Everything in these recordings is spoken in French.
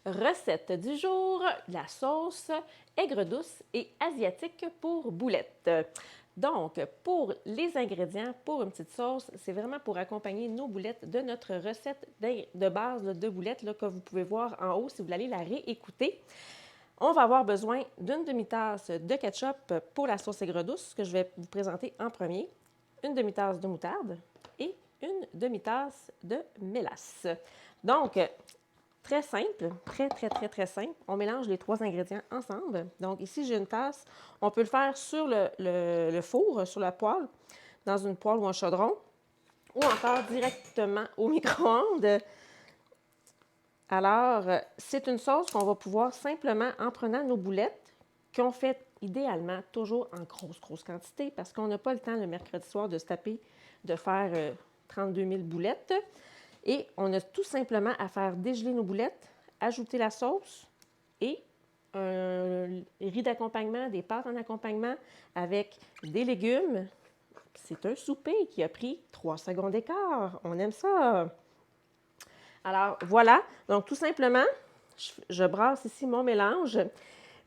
Recette du jour, la sauce aigre douce et asiatique pour boulettes. Donc, pour les ingrédients pour une petite sauce, c'est vraiment pour accompagner nos boulettes de notre recette de base de boulettes là, que vous pouvez voir en haut si vous allez la réécouter. On va avoir besoin d'une demi-tasse de ketchup pour la sauce aigre douce que je vais vous présenter en premier, une demi-tasse de moutarde et une demi-tasse de mélasse. Donc, très simple, très simple. On mélange les trois ingrédients ensemble. Donc ici, j'ai une tasse. On peut le faire sur le four, sur la poêle, dans une poêle ou un chaudron, ou encore directement au micro-ondes. Alors, c'est une sauce qu'on va pouvoir simplement, en prenant nos boulettes, qu'on fait idéalement toujours en grosse quantité, parce qu'on n'a pas le temps le mercredi soir de se taper, de faire 32 000 boulettes. Et on a tout simplement à faire dégeler nos boulettes, ajouter la sauce et un riz d'accompagnement, des pâtes en accompagnement avec des légumes. C'est un souper qui a pris 3 secondes d'écart. On aime ça. Alors, voilà. Donc, tout simplement, je brasse ici mon mélange.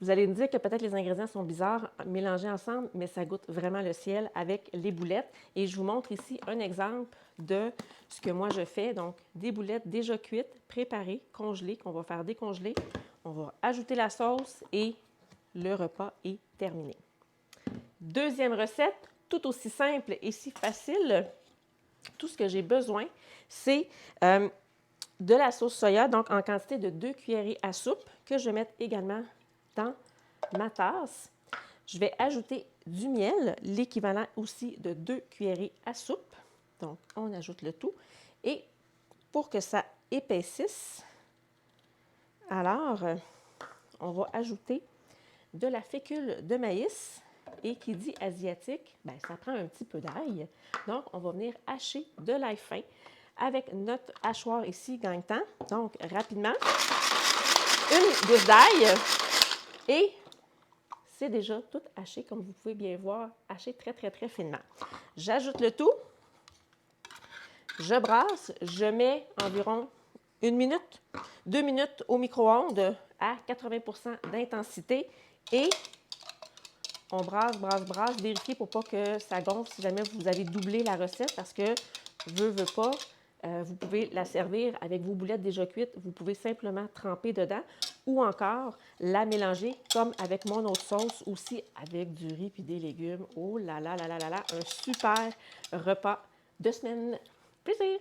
Vous allez me dire que peut-être les ingrédients sont bizarres mélangés ensemble, mais ça goûte vraiment le ciel avec les boulettes. Et je vous montre ici un exemple de ce que moi je fais. Donc, des boulettes déjà cuites, préparées, congelées, qu'on va faire décongeler. On va ajouter la sauce et le repas est terminé. Deuxième recette, tout aussi simple et si facile. Tout ce que j'ai besoin, c'est de la sauce soya, donc en quantité de 2 cuillerées à soupe, que je vais mettre également dans ma tasse. Je vais ajouter du miel, l'équivalent aussi de 2 cuillerées à soupe. Donc, on ajoute le tout. Et pour que ça épaississe, alors, on va ajouter de la fécule de maïs. Et qui dit asiatique, bien, ça prend un petit peu d'ail. Donc, on va venir hacher de l'ail fin avec notre hachoir ici, gagne-temps. Donc, rapidement, une gousse d'ail et c'est déjà tout haché, comme vous pouvez bien voir, haché très finement. J'ajoute le tout, je brasse, je mets environ 1 minute, 2 minutes au micro-ondes à 80% d'intensité et on brasse, vérifiez pour pas que ça gonfle si jamais vous avez doublé la recette parce que, veut pas, vous pouvez la servir avec vos boulettes déjà cuites. Vous pouvez simplement tremper dedans ou encore la mélanger comme avec mon autre sauce aussi avec du riz puis des légumes. Oh là là, un super repas de semaine. Plaisir!